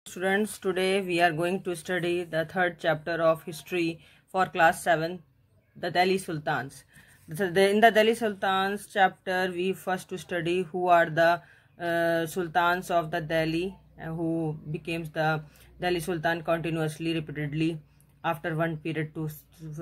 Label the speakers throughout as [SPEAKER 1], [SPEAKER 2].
[SPEAKER 1] Students, today we are going to study the third chapter of history for class 7, the Delhi Sultans. In the Delhi Sultans chapter, we first to study who are the sultans of the Delhi, who became the Delhi Sultan continuously, repeatedly after one period to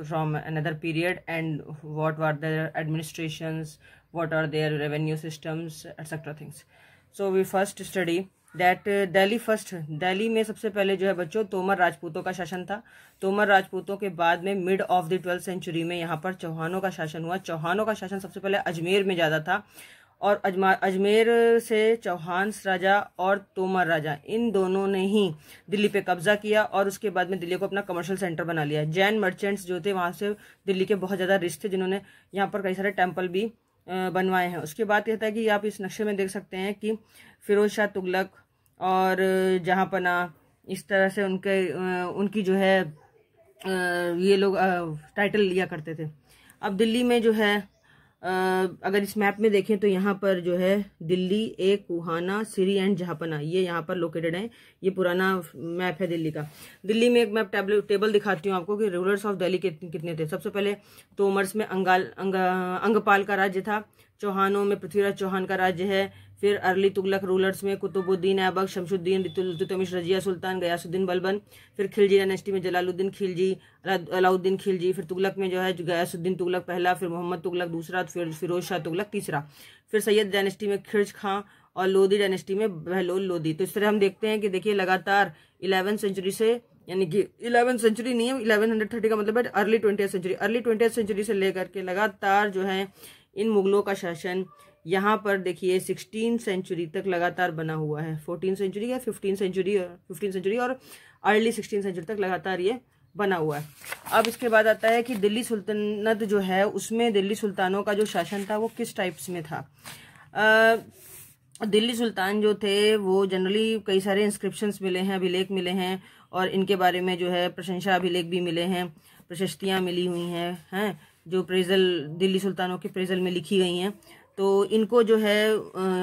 [SPEAKER 1] from another period, and what were their administrations, what are their revenue systems, etc. things. So we first study that Delhi में सबसे पहले जो है बच्चों तोमर राजपूतों का शासन था। तोमर राजपूतों के बाद में mid of the 12th century में यहाँ पर चौहानों का शासन हुआ। चौहानों का शासन सबसे पहले अजमेर में ज़्यादा था और अजमेर से चौहान राजा और तोमर राजा इन दोनों ने ही दिल्ली पे कब्जा किया और उसके बाद में दिल्ली को अपना कमर्शियल सेंटर बना लिया। जैन मर्चेंट्स जो थे वहाँ से दिल्ली के बहुत ज़्यादा रिच थे, जिन्होंने यहाँ पर कई सारे टेम्पल भी बनवाए हैं। उसके बाद कहता है कि आप इस नक्शे में देख सकते हैं कि फिरोज शाह तुगलक और जहाँपना इस तरह से उनकी जो है ये लोग टाइटल लिया करते थे। अब दिल्ली में जो है अगर इस मैप में देखें तो यहाँ पर जो है दिल्ली, एक कुहाना, सिरी एंड जहाँपना ये यहाँ पर लोकेटेड है। ये पुराना मैप है दिल्ली का। दिल्ली में एक मैप टेबल दिखाती हूँ आपको कि रूलर्स ऑफ दिल्ली कितने थे। सबसे पहले तोमर्स में अंगपाल का राज्य था। चौहानों में पृथ्वीराज चौहान का राज्य है। फिर अर्ली तुगलक रूलर्स में कुतुबुद्दीन ऐबक, शमशुद्दीन, इल्तुतमिश, रजिया सुल्तान, गयासुद्दीन बलबन। फिर खिलजी डायनेस्टी में जलालुद्दीन खिलजी, अलाउद्दीन खिलजी। फिर तुगलक में जो है गयासुद्दीन तुगलक पहला, फिर मोहम्मद तुगलक दूसरा, फिर फिरोज शाह तुगलक तीसरा। फिर सैयद डायनेस्टी में खिर्ज खां और लोधी डायनेस्टी में बहलोल लोधी। तो इस तरह हम देखते हैं कि देखिए लगातार 11th सेंचुरी से, यानी कि 11th सेंचुरी नहीं है, 1130 का मतलब है अर्ली 20th सेंचुरी से लेकर के लगातार जो है इन मुगलों का शासन यहाँ पर देखिए 16th सेंचुरी तक लगातार बना हुआ है। 14th सेंचुरी या 15th सेंचुरी और अर्ली 16th सेंचुरी तक लगातार ये बना हुआ है। अब इसके बाद आता है कि दिल्ली सुल्तनत जो है उसमें दिल्ली सुल्तानों का जो शासन था वो किस टाइप्स में था। दिल्ली सुल्तान जो थे वो जनरली कई सारे इंस्क्रिप्शंस मिले हैं, अभिलेख मिले हैं और इनके बारे में जो है प्रशंसा अभिलेख भी मिले हैं, प्रशस्तियाँ मिली हुई हैं जो प्रेजल दिल्ली सुल्तानों के प्रेजल में लिखी गई हैं। तो इनको जो है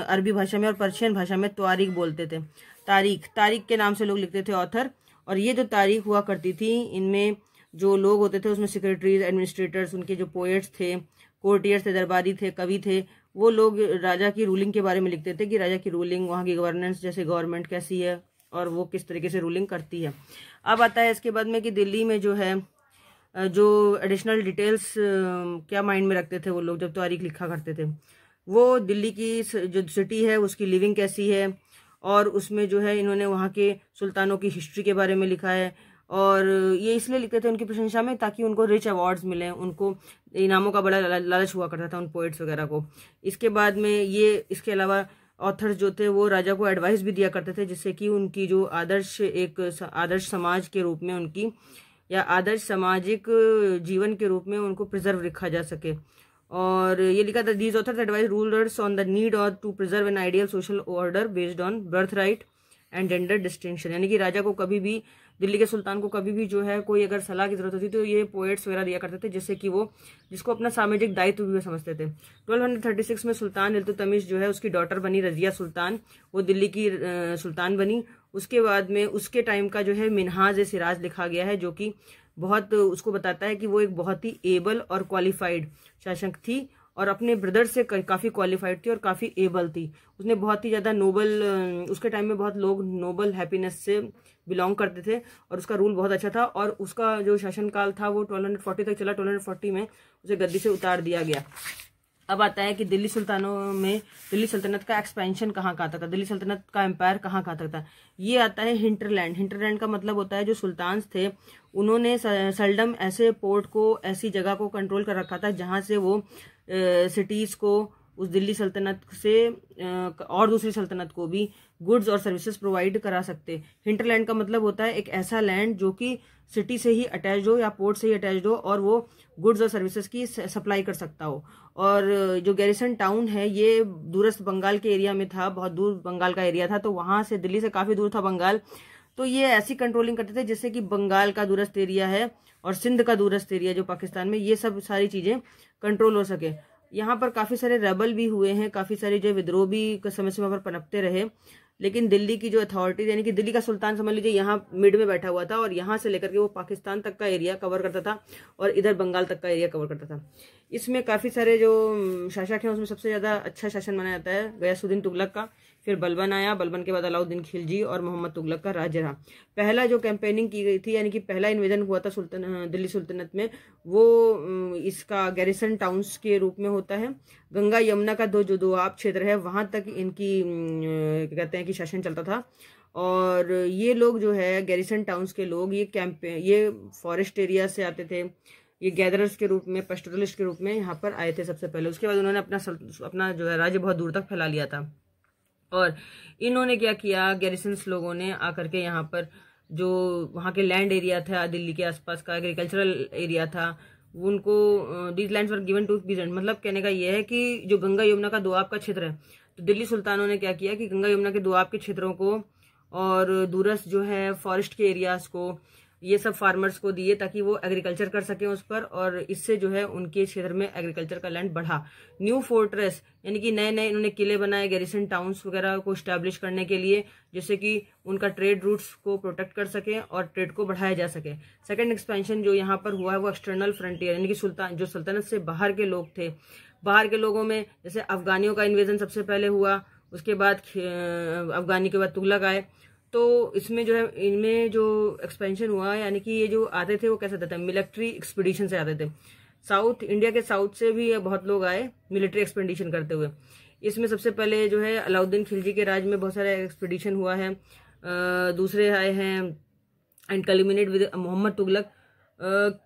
[SPEAKER 1] अरबी भाषा में और पर्शियन भाषा में तारीख बोलते थे। तारीख के नाम से लोग लिखते थे ऑथर। और ये जो तारीख हुआ करती थी इनमें जो लोग होते थे उसमें सेक्रेटरीज, एडमिनिस्ट्रेटर्स, उनके जो पोएट्स थे, कोर्टियर्स थे, दरबारी थे, कवि थे, वो लोग राजा की रूलिंग के बारे में लिखते थे कि राजा की रूलिंग, वहाँ की गवर्नेंस, जैसे गवर्नमेंट कैसी है और वो किस तरीके से रूलिंग करती है। अब आता है इसके बाद में कि दिल्ली में जो है जो एडिशनल डिटेल्स क्या माइंड में रखते थे वो लोग जब तारीख लिखा करते थे, वो दिल्ली की जो सिटी है उसकी लिविंग कैसी है और उसमें जो है इन्होंने वहाँ के सुल्तानों की हिस्ट्री के बारे में लिखा है। और ये इसलिए लिखते थे उनकी प्रशंसा में ताकि उनको रिच अवार्ड्स मिलें, उनको इनामों का बड़ा लालच हुआ करता था उन पोइट्स वगैरह को। इसके बाद में ये इसके अलावा ऑथर्स जो थे वो राजा को एडवाइस भी दिया करते थे जिससे कि उनकी जो आदर्श समाज के रूप में उनकी या आदर्श सामाजिक जीवन के रूप में उनको प्रिजर्व रखा जा सके। और ये लिखा था these authors advise rulers on the need और to preserve an ideal social order based on birthright and gender distinction. यानी कि राजा को कभी भी, दिल्ली के सुल्तान को कभी भी जो है कोई अगर सलाह की जरूरत होती तो ये पोएट्स वगैरह दिया करते थे जिससे कि वो जिसको अपना सामाजिक दायित्व भी समझते थे। 1236 में सुल्तान इल्तुतमिश जो है उसकी डॉटर बनी रजिया सुल्तान, वो दिल्ली की सुल्तान बनी। उसके बाद में उसके टाइम का जो है मिन्हाज सिराज लिखा गया है जो कि बहुत उसको बताता है कि वो एक बहुत ही एबल और क्वालिफाइड शासक थी और अपने ब्रदर से काफ़ी क्वालिफाइड थी और काफ़ी एबल थी। उसने बहुत ही ज़्यादा नोबल, उसके टाइम में बहुत लोग नोबल हैप्पीनेस से बिलोंग करते थे और उसका रूल बहुत अच्छा था और उसका जो शासनकाल था वो 1240 तक चला। 1240 में उसे गद्दी से उतार दिया गया। अब आता है कि दिल्ली सुल्तानों में दिल्ली सल्तनत का एक्सपेंशन कहाँ तक था, दिल्ली सल्तनत का एम्पायर कहाँ तक था। ये आता है हिंटरलैंड। हिंटरलैंड का मतलब होता है जो सुल्तान्स थे उन्होंने सल्डम ऐसे पोर्ट को, ऐसी जगह को कंट्रोल कर रखा था जहाँ से वो सिटीज़ को उस दिल्ली सल्तनत से और दूसरी सल्तनत को भी गुड्स और सर्विसेज प्रोवाइड करा सकते। हिंटरलैंड का मतलब होता है एक ऐसा लैंड जो कि सिटी से ही अटैच्ड हो या पोर्ट से ही अटैच्ड हो और वो गुड्स और सर्विसेज की सप्लाई कर सकता हो। और जो गैरिसन टाउन है ये दूरस्थ बंगाल के एरिया में था, बहुत दूर बंगाल का एरिया था, तो वहाँ से दिल्ली से काफ़ी दूर था बंगाल। तो ये ऐसी कंट्रोलिंग करते थे जिससे कि बंगाल का दूरस्थ एरिया है और सिंध का दूरस्थ एरिया जो पाकिस्तान में, ये सब सारी चीज़ें कंट्रोल हो सके। यहाँ पर काफ़ी सारे रेबल भी हुए हैं, काफ़ी सारे जो विद्रोह भी समय समय पर पनपते रहे। लेकिन दिल्ली की जो अथॉरिटीज, यानी कि दिल्ली का सुल्तान समझ लीजिए यहाँ मिड में बैठा हुआ था, और यहाँ से लेकर के वो पाकिस्तान तक का एरिया कवर करता था और इधर बंगाल तक का एरिया कवर करता था। इसमें काफ़ी सारे जो शासक हैं उसमें सबसे ज़्यादा अच्छा शासन माना जाता है गयासुद्दीन तुगलक का। फिर बलबन आया, बलबन के बाद अलाउद्दीन खिलजी और मोहम्मद तुगलक का राज्य रहा। पहला जो कैंपेनिंग की गई थी, यानी कि पहला इन्वेजन हुआ था दिल्ली सुल्तनत में, वो इसका गैरिसन टाउन्स के रूप में होता है। गंगा यमुना का जो दोआब क्षेत्र है वहां तक इनकी कहते हैं कि शासन चलता था। और ये लोग जो है गैरिसन टाउन्स के लोग, ये फॉरेस्ट एरिया से आते थे, ये गैदरर्स के रूप में, पेस्टोरलिस्ट के रूप में यहाँ पर आए थे सबसे पहले। उसके बाद उन्होंने अपना जो है राज्य बहुत दूर तक फैला लिया था। और इन्होंने क्या किया, गैरिसन्स लोगों ने आकर के यहाँ पर जो वहाँ के लैंड एरिया था, दिल्ली के आसपास का एग्रीकल्चरल एरिया था, उनको these lands were given to peasant. मतलब कहने का ये है कि जो गंगा यमुना का दोआब का क्षेत्र है, तो दिल्ली सुल्तानों ने क्या किया कि गंगा यमुना के दोआब के क्षेत्रों को और दूरस्थ जो है फॉरेस्ट के एरियाज को, ये सब फार्मर्स को दिए ताकि वो एग्रीकल्चर कर सकें उस पर, और इससे जो है उनके क्षेत्र में एग्रीकल्चर का लैंड बढ़ा। न्यू फोर्ट्रेस, यानी कि नए नए इन्होंने किले बनाए गैरिसन टाउन्स वगैरह को स्टैब्लिश करने के लिए, जिससे कि उनका ट्रेड रूट्स को प्रोटेक्ट कर सके और ट्रेड को बढ़ाया जा सके। सेकंड एक्सपेंशन जो यहाँ पर हुआ है वो एक्सटर्नल फ्रंटियर, यानी कि जो सल्तनत से बाहर के लोग थे, बाहर के लोगों में जैसे अफगानियों का इन्वेजन सबसे पहले हुआ, उसके बाद अफगानी के बाद तुगलक आए। तो इसमें जो है, इनमें जो एक्सपेंशन हुआ, यानी कि ये जो आते थे वो कैसे आते थे, मिलिट्री एक्सपीडिशन से आते थे। साउथ इंडिया के साउथ से भी बहुत लोग आए मिलिट्री एक्सपेडिशन करते हुए। इसमें सबसे पहले जो है अलाउद्दीन खिलजी के राज में बहुत सारा एक्सपीडिशन हुआ है। दूसरे आए हैं and culminate with Muhammad Tughlaq.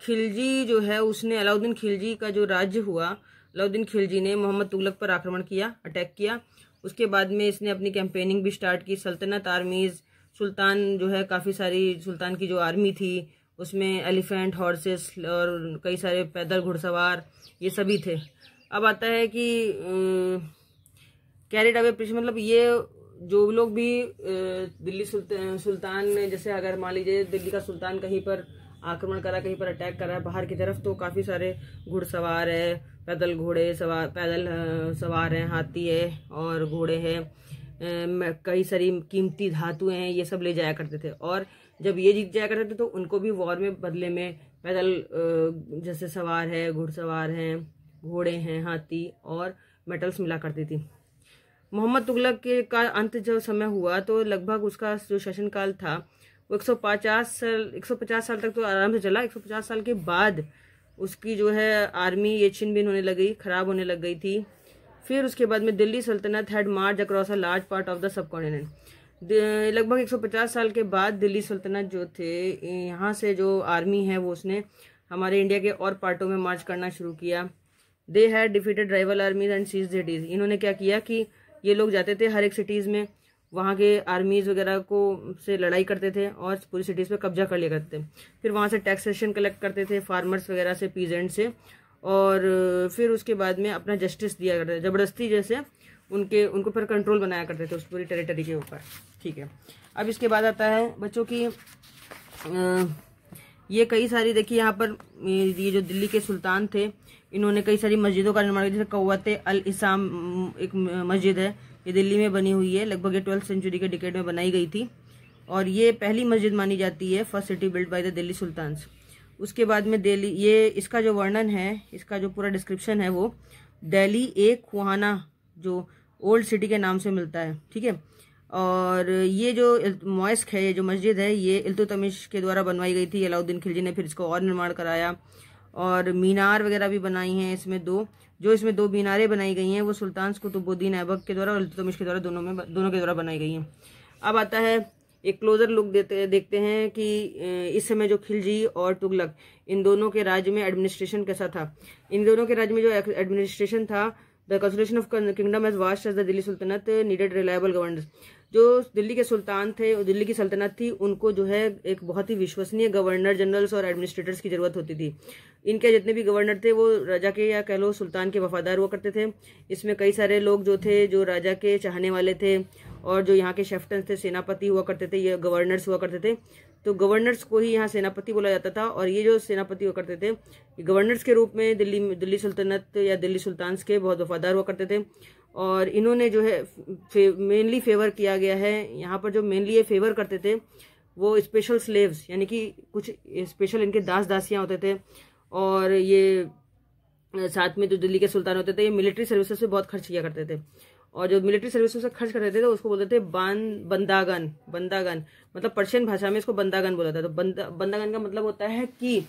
[SPEAKER 1] Khilji जो है उसने, अलाउद्दीन खिलजी का जो राज्य हुआ, अलाउद्दीन खिलजी ने मोहम्मद तुगलक पर आक्रमण किया, अटैक किया। उसके बाद में इसने अपनी कैंपेनिंग भी स्टार्ट की। सल्तनत आर्मीज, सुल्तान जो है काफ़ी सारी सुल्तान की जो आर्मी थी उसमें एलिफेंट, हॉर्सेस और कई सारे पैदल घुड़सवार ये सभी थे। अब आता है कि कैरिड अवे, मतलब ये जो लोग भी दिल्ली सुल्तान ने, जैसे अगर मान लीजिए दिल्ली का सुल्तान कहीं पर आक्रमण करा, कहीं पर अटैक करा बाहर की तरफ, तो काफ़ी सारे घुड़सवार है, पैदल सवार हैं, हाथी है और घोड़े हैं, कई सारी कीमती धातुएं हैं, ये सब ले जाया करते थे। और जब ये जीत जाया करते थे तो उनको भी वॉर में बदले में पैदल जैसे सवार है, घुड़सवार हैं, घोड़े हैं, हाथी और मेटल्स मिला करती थी। मोहम्मद तुगलक के का अंत जो समय हुआ तो लगभग उसका जो शासनकाल था वो 150 साल तक तो आराम से चला। 150 साल के बाद उसकी जो है आर्मी ये छिन-भिन होने लग गई, खराब होने लग गई थी। फिर उसके बाद में दिल्ली सल्तनत had March across a large part of the sub continent. लगभग 150 साल के बाद दिल्ली सल्तनत जो थे, यहाँ से जो आर्मी है वो उसने हमारे इंडिया के और पार्टों में मार्च करना शुरू किया। They had defeated rival armies and seized cities. इन्होंने क्या किया कि ये लोग जाते थे हर एक सिटीज में, वहाँ के आर्मीज वगैरह को से लड़ाई करते थे और पूरी सिटीज पे कब्जा कर लिया करते थे। फिर वहाँ से टैक्सेशन कलेक्ट करते थे फार्मर्स वगैरह से, पीजेंट से, और फिर उसके बाद में अपना जस्टिस दिया करते थे, जबरदस्ती जैसे उनको पर कंट्रोल बनाया करते थे उस पूरी टेरिटरी के ऊपर। ठीक है, अब इसके बाद आता है बच्चों की ये कई सारी, देखिए यहाँ पर ये जो दिल्ली के सुल्तान थे इन्होंने कई सारी मस्जिदों का निर्माण किया। जैसे कव्वते अल इसाम एक मस्जिद है, ये दिल्ली में बनी हुई है, लगभग ये 12वीं सेंचुरी के डिकेड में बनाई गई थी और ये पहली मस्जिद मानी जाती है, first city build by the Delhi sultans. उसके बाद में दिल्ली, ये इसका जो वर्णन है, इसका जो पूरा डिस्क्रिप्शन है वो दिल्ली एक खुहाना जो ओल्ड सिटी के नाम से मिलता है। ठीक है, और ये जो मॉस्क है, ये जो मस्जिद है, ये इल्तुतमिश के द्वारा बनवाई गई थी। अलाउद्दीन खिलजी ने फिर इसको और निर्माण कराया और मीनार वगैरह भी बनाई हैं इसमें इसमें दो मीनारें बनाई गई हैं वो सुल्तान कुतुबुद्दीन ऐबक के द्वारा और इल्तुतमिश के द्वारा, दोनों के द्वारा बनाई गई हैं। अब आता है एक क्लोजर लुक देखते हैं कि इस समय जो खिलजी और तुगलक, इन दोनों के राज्य में एडमिनिस्ट्रेशन कैसा था। इन दोनों के राज्य में जो एडमिनिस्ट्रेशन था, the consolidation of kingdom as vast as the Delhi sultanate needed reliable governance. जो दिल्ली के सुल्तान थे, दिल्ली की सल्तनत थी, उनको जो है एक बहुत ही विश्वसनीय गवर्नर जनरल्स और एडमिनिस्ट्रेटर्स की जरूरत होती थी। इनके जितने भी गवर्नर थे वो राजा के या कह लो सुल्तान के वफादार हुआ करते थे। इसमें कई सारे लोग जो थे जो राजा के चाहने वाले थे और जो यहाँ के शेफ्टन थे, सेनापति हुआ करते थे, ये गवर्नर्स हुआ करते थे। तो गवर्नर्स को ही यहाँ सेनापति बोला जाता था और ये जो सेनापति हुआ करते थे गवर्नर्स के रूप में दिल्ली सुल्तनत या दिल्ली सुल्तान्स के बहुत वफादार हुआ करते थे। और इन्होंने जो है मेनली फेवर किया गया है यहाँ पर। जो मेनली ये फेवर करते थे वो स्पेशल स्लेव्स, यानी कि कुछ स्पेशल इनके दास दासियां होते थे, और ये साथ में जो दिल्ली के सुल्तान होते थे ये मिलिट्री सर्विसेज पे बहुत खर्च किया करते थे। और जो मिलिट्री सर्विसेज से खर्च करते थे तो उसको बोलते थे बंदागन। बंदागन मतलब पर्शियन भाषा में इसको बंदागन बोला था। तो बंदागन का मतलब होता है कि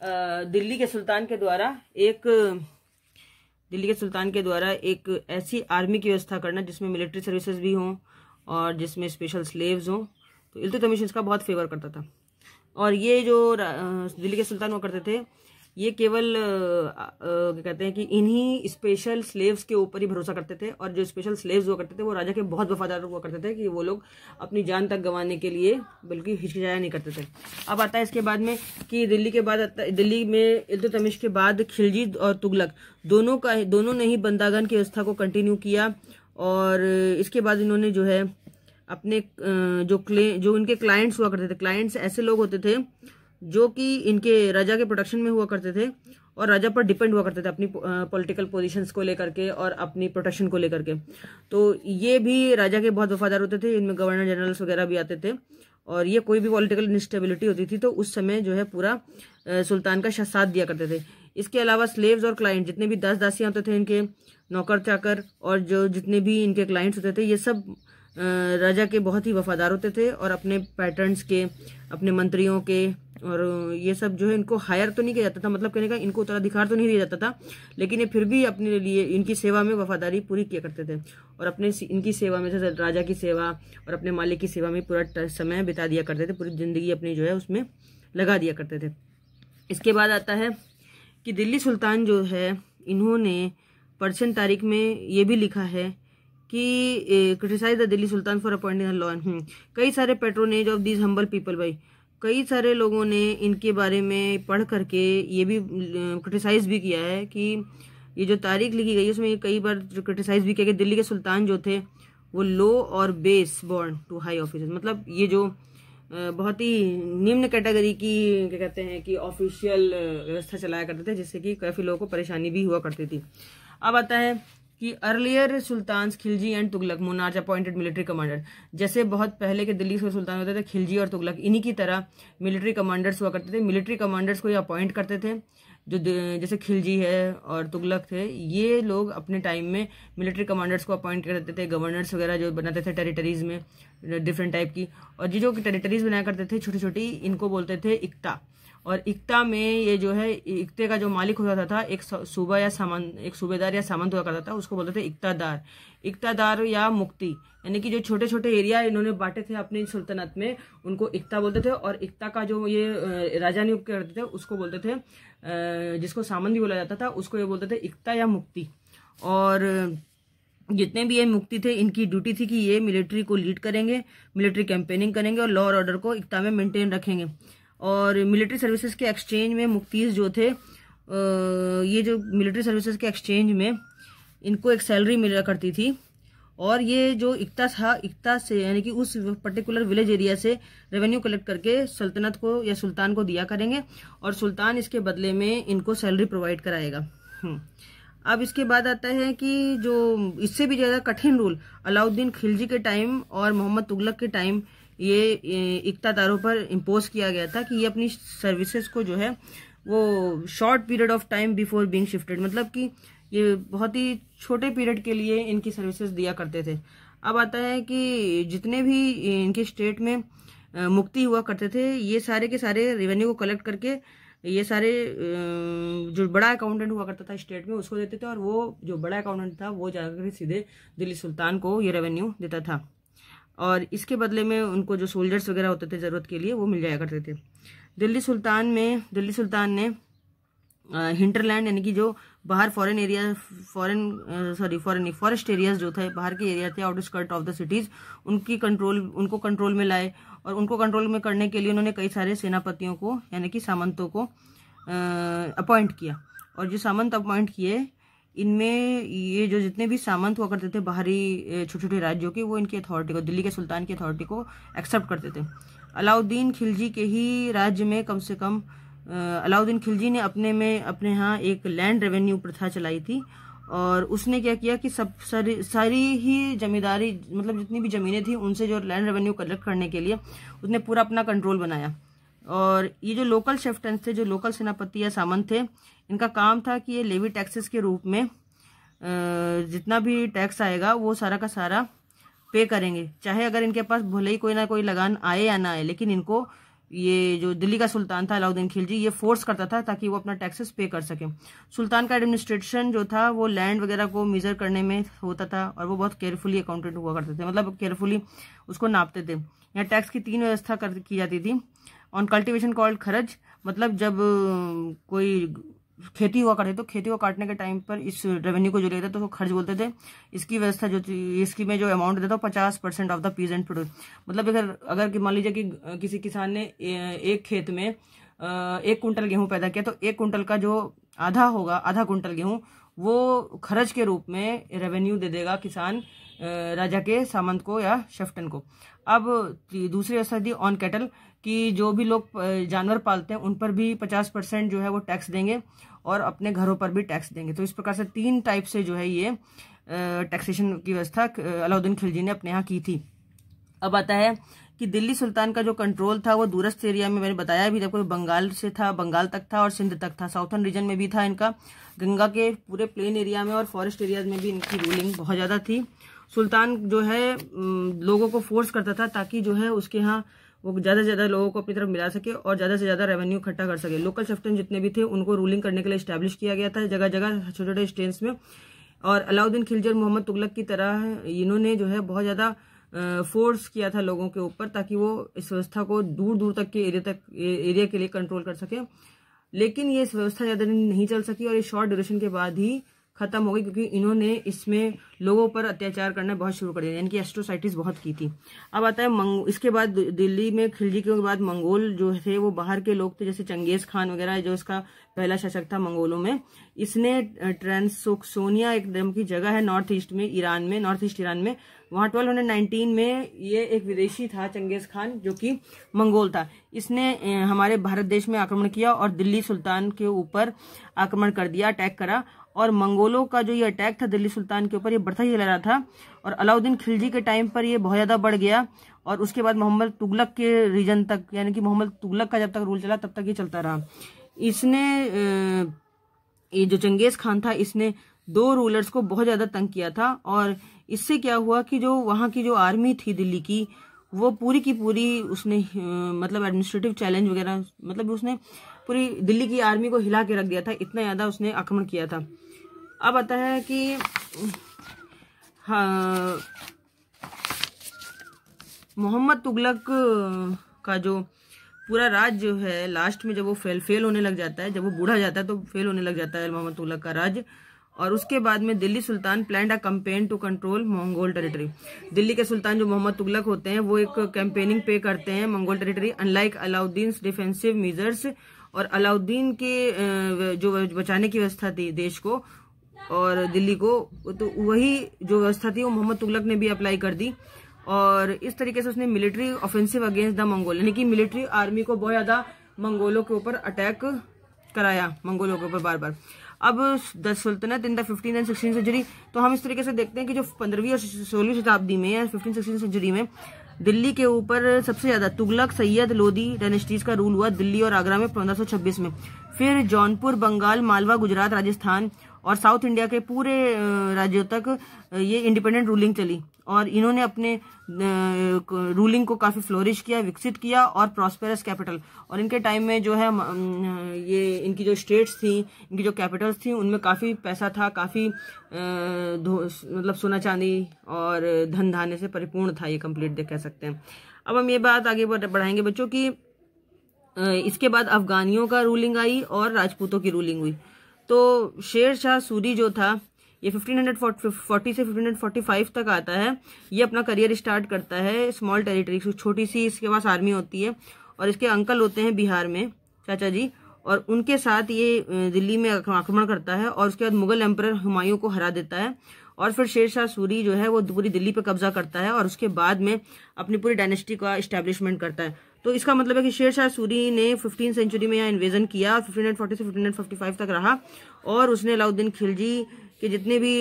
[SPEAKER 1] दिल्ली के सुल्तान के द्वारा एक ऐसी आर्मी की व्यवस्था करना जिसमें मिलिट्री सर्विसेज भी हों और जिसमें स्पेशल स्लेव्स हों। तो इल्तुतमिश इसका बहुत फेवर करता था। और ये जो दिल्ली के सुल्तान हुआ करते थे ये केवल क्या कहते हैं कि इन्हीं स्पेशल स्लेव्स के ऊपर ही भरोसा करते थे। और जो स्पेशल स्लेव्स हुआ करते थे वो राजा के बहुत वफादार हुआ करते थे कि वो लोग अपनी जान तक गंवाने के लिए बल्कि हिचकिचाया नहीं करते थे। अब आता है इसके बाद में कि दिल्ली में इल्तुतमिश के बाद खिलजी और तुगलक दोनों ने ही बंदागन की व्यवस्था को कंटिन्यू किया। और इसके बाद इन्होंने जो है अपने जो इनके क्लाइंट्स हुआ करते थे, क्लाइंट्स ऐसे लोग होते थे जो कि इनके राजा के प्रोटेक्शन में हुआ करते थे और राजा पर डिपेंड हुआ करते थे अपनी पॉलिटिकल पोजीशंस को लेकर के और अपनी प्रोटेक्शन को लेकर के। तो ये भी राजा के बहुत वफादार होते थे। इनमें गवर्नर जनरल्स वगैरह भी आते थे और ये कोई भी पॉलिटिकल इंस्टेबिलिटी होती थी तो उस समय जो है पूरा सुल्तान का साथ दिया करते थे। इसके अलावा स्लेव्स और क्लाइंट जितने भी दास दासियां होते थे, इनके नौकर चाकर और जो जितने भी इनके क्लाइंट्स होते थे, ये सब राजा के बहुत ही वफादार होते थे और अपने पैटर्न्स के, अपने मंत्रियों के, और ये सब जो है इनको हायर तो नहीं किया जाता था, मतलब कहने का इनको उत्तराधिकार तो नहीं दिया जाता था, लेकिन ये फिर भी अपने लिए इनकी सेवा में वफादारी पूरी किया करते थे और अपने इनकी सेवा में, जैसे राजा की सेवा और अपने मालिक की सेवा में पूरा समय बिता दिया करते थे, पूरी जिंदगी अपनी जो है उसमें लगा दिया करते थे। इसके बाद आता है कि दिल्ली सुल्तान जो है इन्होंने पर्शियन तारीख में ये भी लिखा है कि criticise the Delhi sultan for appointing low. कई सारे patronage of these humble people भाई, कई सारे लोगों ने इनके बारे में पढ़ करके ये भी क्रिटिसाइज भी किया है कि ये जो तारीख लिखी गई है उसमें ये कई बार क्रिटिसाइज भी किया कि दिल्ली के सुल्तान जो थे वो लो और base born to high officers, मतलब ये जो बहुत ही निम्न कैटेगरी की क्या कहते हैं कि ऑफिशियल व्यवस्था चलाया करते थे, जिससे कि काफी लोगों को परेशानी भी हुआ करती थी। अब आता है कि earlier Sultan Khilji and Tughlaq monarch appointed military commander, जैसे बहुत पहले के दिल्ली के सुल्तान होते थे खिलजी और तुगलक, इन्हीं की तरह मिलिट्री कमांडर्स हुआ करते थे। मिलिट्री कमांडर्स को ये अपॉइंट करते थे, जो जैसे खिलजी है और तुगलक थे, ये लोग अपने टाइम में मिलिट्री कमांडर्स को अपॉइंट करते थे, गवर्नर्स वगैरह जो बनाते थे टेरिटरीज में डिफरेंट टाइप की, और जो टेरिटरीज बनाया करते थे छोटी छोटी, इनको बोलते थे इक्ता। और इक्ता में ये जो है इक्ते का जो मालिक होता था एक सूबा या सामंत, एक सूबेदार या सामंत हुआ करता था, उसको बोलते थे इक्तादार। इक्तादार या मुक्ति, यानी कि जो छोटे छोटे एरिया इन्होंने बांटे थे अपनी सुल्तनत में उनको इक्ता बोलते थे। और इक्ता का जो ये राजा नियुक्त करते थे उसको बोलते थे, जिसको सामंत भी बोला जाता था, उसको ये बोलते थे इक्ता या मुक्ति। और जितने भी ये मुक्ति थे इनकी ड्यूटी थी कि ये मिलिट्री को लीड करेंगे, मिलिट्री कैंपेनिंग करेंगे और लॉ और ऑर्डर को इक्ता में मेंटेन रखेंगे। और मिलिट्री सर्विसेज के एक्सचेंज में मुक्तीज जो थे, ये जो मिलिट्री सर्विसेज के एक्सचेंज में इनको एक सैलरी मिला करती थी। और ये जो इक्ता था, इक्ता से यानी कि उस पर्टिकुलर विलेज एरिया से रेवेन्यू कलेक्ट करके सल्तनत को या सुल्तान को दिया करेंगे और सुल्तान इसके बदले में इनको सैलरी प्रोवाइड कराएगा। अब इसके बाद आता है कि जो इससे भी ज्यादा कठिन रूल अलाउद्दीन खिलजी के टाइम और मोहम्मद तुगलक के टाइम ये इक्तादारों पर इम्पोज किया गया था कि ये अपनी सर्विसेज को जो है वो short period of time before being shifted, मतलब कि ये बहुत ही छोटे पीरियड के लिए इनकी सर्विसेज दिया करते थे। अब आता है कि जितने भी इनके स्टेट में मुक्ति हुआ करते थे, ये सारे के सारे रेवेन्यू को कलेक्ट करके ये सारे जो बड़ा अकाउंटेंट हुआ करता था स्टेट में उसको देते थे, और वो जो बड़ा अकाउंटेंट था वो जाकर सीधे दिल्ली सुल्तान को ये रेवेन्यू देता था। और इसके बदले में उनको जो सोल्जर्स वगैरह होते थे जरूरत के लिए वो मिल जाया करते थे। दिल्ली सुल्तान ने हिंटरलैंड यानी कि जो बाहर फॉरेस्ट एरियाज जो थे, बाहर के एरिया थे आउटस्कर्ट ऑफ द सिटीज, उनको कंट्रोल में लाए। और उनको कंट्रोल में करने के लिए उन्होंने कई सारे सेनापतियों को यानी कि सामंतों को अपॉइंट किया। और जो सामंत अपॉइंट किए इनमें ये जो जितने भी सामंत हुआ करते थे बाहरी छोटे छोटे राज्यों के, वो इनकी अथॉरिटी को, दिल्ली के सुल्तान की अथॉरिटी को एक्सेप्ट करते थे। अलाउद्दीन खिलजी के ही राज्य में कम से कम अलाउद्दीन खिलजी ने अपने यहाँ एक लैंड रेवेन्यू प्रथा चलाई थी, और उसने क्या किया कि सारी ही जमींदारी, मतलब जितनी भी जमीनें थी उनसे जो लैंड रेवेन्यू कलेक्ट करने के लिए उसने पूरा अपना कंट्रोल बनाया। और ये जो लोकल शेफ्टन्स थे, जो लोकल सेनापति या सामंत थे, इनका काम था कि ये लेवी टैक्सेस के रूप में जितना भी टैक्स आएगा वो सारा का सारा पे करेंगे, चाहे अगर इनके पास भले ही कोई ना कोई लगान आए या ना आए, लेकिन इनको ये जो दिल्ली का सुल्तान था अलाउद्दीन खिलजी, ये फोर्स करता था ताकि वो अपना टैक्सेस पे कर सके। सुल्तान का एडमिनिस्ट्रेशन जो था वो लैंड वगैरह को मेजर करने में होता था और वो बहुत केयरफुली अकाउंटेंट हुआ करते थे, मतलब केयरफुली उसको नापते थे। यहाँ टैक्स की 3 व्यवस्था की जाती थी। ऑन कल्टिवेशन कॉल्ड खर्च, मतलब जब कोई खेती हुआ करते तो खेती को काटने के टाइम पर इस रेवेन्यू को जो लेते तो वो खर्च बोलते थे। इसकी व्यवस्था जो थी, इसकी में जो अमाउंट देता 50% ऑफ द पीजेंट प्रोड्यूस, मतलब अगर मान लीजिए कि किसी किसान ने एक खेत में 1 कुंटल गेहूं पैदा किया तो 1 कुंटल का जो आधा होगा, आधा कुंटल गेहूं वो खर्च के रूप में रेवेन्यू दे देगा किसान राजा के सामंत को या शेफ्टन को। अब दूसरी व्यवस्था थी ऑन कैटल, कि जो भी लोग जानवर पालते हैं उन पर भी 50% जो है वो टैक्स देंगे और अपने घरों पर भी टैक्स देंगे। तो इस प्रकार से 3 टाइप से जो है ये टैक्सेशन की व्यवस्था अलाउद्दीन खिलजी ने अपने यहाँ की थी। अब आता है कि दिल्ली सुल्तान का जो कंट्रोल था वो दूरस्थ एरिया में, मैंने बताया भी था, बंगाल से था, बंगाल तक था और सिंध तक था, साउथर्न रीजन में भी था इनका, गंगा के पूरे प्लेन एरिया में और फॉरेस्ट एरियाज में भी इनकी रूलिंग बहुत ज्यादा थी। सुल्तान जो है लोगों को फोर्स करता था ताकि जो है उसके यहाँ वो ज्यादा से ज्यादा लोगों को अपनी तरफ मिला सके और ज्यादा से ज्यादा रेवेन्यू इकट्ठा कर सके। लोकल शेफ्टन जितने भी थे उनको रूलिंग करने के लिए स्टैब्लिश किया गया था जगह जगह, छोटे छोटे स्टेट्स में। और अलाउद्दीन खिलजी और मोहम्मद तुगलक की तरह इन्होंने जो है बहुत ज्यादा फोर्स किया था लोगों के ऊपर ताकि वो इस व्यवस्था को दूर दूर तक के एरिया के लिए कंट्रोल कर सके। लेकिन ये इस व्यवस्था ज्यादा दिन नहीं चल सकी और ये शॉर्ट ड्यूरेशन के बाद ही खत्म हो गई, क्योंकि इन्होंने इसमें लोगों पर अत्याचार करना बहुत शुरू कर दिया, यानी कि एस्ट्रोसाइटिस बहुत की थी। अब आता है इसके बाद दिल्ली में खिलजी के बाद मंगोल जो थे वो बाहर के लोग थे, जैसे चंगेज खान वगैरह जो इसका पहला शासक था मंगोलों में। इसने ट्रांसोक्सोनिया एक नाम की जगह है नॉर्थ ईस्ट ईरान में, वहां 1219 में ये एक विदेशी था चंगेज खान जो कि मंगोल था। इसने हमारे भारत देश में आक्रमण किया और दिल्ली सुल्तान के ऊपर आक्रमण कर दिया, अटैक करा। और मंगोलों का जो ये अटैक था दिल्ली सुल्तान के ऊपर, ये बढ़ता ही चला रहा था और अलाउद्दीन खिलजी के टाइम पर ये बहुत ज्यादा बढ़ गया और उसके बाद मोहम्मद तुगलक के रीजन तक, यानी कि मोहम्मद तुगलक का जब तक रूल चला तब तक ये चलता रहा। इसने ये जो चंगेज खान था इसने 2 रूलर्स को बहुत ज्यादा तंग किया था और इससे क्या हुआ कि जो वहां की जो आर्मी थी दिल्ली की, वो पूरी की पूरी उसने मतलब एडमिनिस्ट्रेटिव चैलेंज वगैरह, मतलब उसने पूरी दिल्ली की आर्मी को हिला के रख दिया था, इतना ज्यादा उसने आक्रमण किया था। अब आता है कि हाँ, मोहम्मद तुगलक का जो पूरा राज जो है लास्ट में जब वो फेल होने लग जाता है, जब वो बूढ़ा जाता है तो फेल होने लग जाता है मोहम्मद तुगलक का राज। और उसके बाद में Delhi sultan planned a campaign to control Mongol territory. Delhi के सुल्तान जो मोहम्मद तुगलक होते हैं वो एक कैंपेनिंग पे करते हैं Mongol territory, unlike Alauddin defensive measures. और अलाउद्दीन के जो बचाने की व्यवस्था थी देश को और दिल्ली को, तो वही जो व्यवस्था थी वो मोहम्मद तुगलक ने भी अप्लाई कर दी। और इस तरीके से उसने military offensive against the Mongol, यानी कि मिलिट्री आर्मी को बहुत ज्यादा मंगोलों के ऊपर अटैक कराया, मंगोलों के ऊपर बार बार। अब the sultanate in the 15th and 16th century, तो हम इस तरीके से देखते हैं कि जो 15वीं और 16वीं शताब्दी में या 15th-16th सेंचुरी में दिल्ली के ऊपर सबसे ज्यादा तुगलक, सैयद, लोदी डायनेस्टीज का रूल हुआ दिल्ली और आगरा में 1526 में। फिर जौनपुर, बंगाल, मालवा, गुजरात, राजस्थान और साउथ इंडिया के पूरे राज्यों तक ये इंडिपेंडेंट रूलिंग चली और इन्होंने अपने रूलिंग को काफी फ्लोरिश किया, विकसित किया और प्रॉस्पेरस कैपिटल। और इनके टाइम में जो है ये इनकी जो स्टेट्स थी, इनकी जो कैपिटल्स थी, उनमें काफी पैसा था, काफी मतलब सोना चांदी और धन धान्य से परिपूर्ण था, ये कंप्लीट कह सकते हैं। अब हम ये बात आगे बढ़ाएंगे बच्चों की इसके बाद अफगानियों का रूलिंग आई और राजपूतों की रूलिंग हुई। तो शेर शाह सूरी जो था ये 1540 से 1545 तक आता है। ये अपना करियर स्टार्ट करता है स्मॉल टेरिटरी, छोटी सी इसके पास आर्मी होती है और इसके अंकल होते हैं बिहार में, चाचा जी, और उनके साथ ये दिल्ली में आक्रमण करता है और उसके बाद मुगल एम्परर हुमायूं को हरा देता है और फिर शेर शाह सूरी जो है वो पूरी दिल्ली पे कब्जा करता है और उसके बाद में अपनी पूरी डायनेस्टी का एस्टेब्लिशमेंट करता है। तो इसका मतलब है कि शेर शाह सूरी ने 15th सेंचुरी में यहाँ इन्वेजन किया, 1540 से 1555 तक रहा और उसने अलाउद्दीन खिलजी कि जितने भी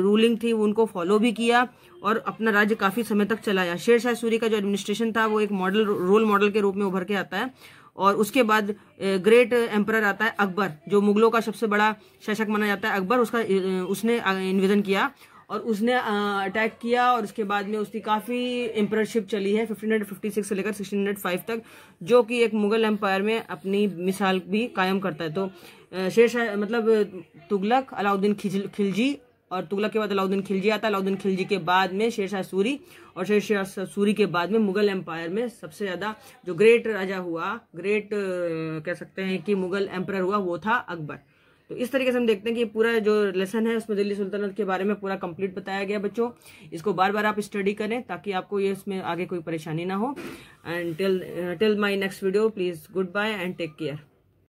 [SPEAKER 1] रूलिंग थी उनको फॉलो भी किया और अपना राज्य काफी समय तक चलाया। शेरशाह सूरी का जो एडमिनिस्ट्रेशन था वो एक रोल मॉडल के रूप में उभर के आता है। और उसके बाद ग्रेट एम्परर आता है अकबर, जो मुगलों का सबसे बड़ा शासक माना जाता है अकबर। उसने इन्वेजन किया और उसने अटैक किया और उसके बाद में उसकी काफी एम्पररशिप चली है 1556 से लेकर 1605 तक, जो कि एक मुगल एम्पायर में अपनी मिसाल भी कायम करता है। तो शेरशाह मतलब तुगलक, अलाउद्दीन खिलजी, और तुगलक के बाद अलाउद्दीन खिलजी आता है। अलाउद्दीन खिलजी के बाद में शेरशाह सूरी, और शेरशाह सूरी के बाद में मुगल एम्पायर में सबसे ज्यादा जो ग्रेट राजा हुआ, ग्रेट कह सकते हैं कि मुगल एम्परर हुआ, वो था अकबर। तो इस तरीके से हम देखते हैं कि पूरा जो लेसन है उसमें दिल्ली सुल्तनत के बारे में पूरा कंप्लीट बताया गया बच्चों। इसको बार बार आप स्टडी करें ताकि आपको ये इसमें आगे कोई परेशानी ना हो। And till my next video, please goodbye and take care.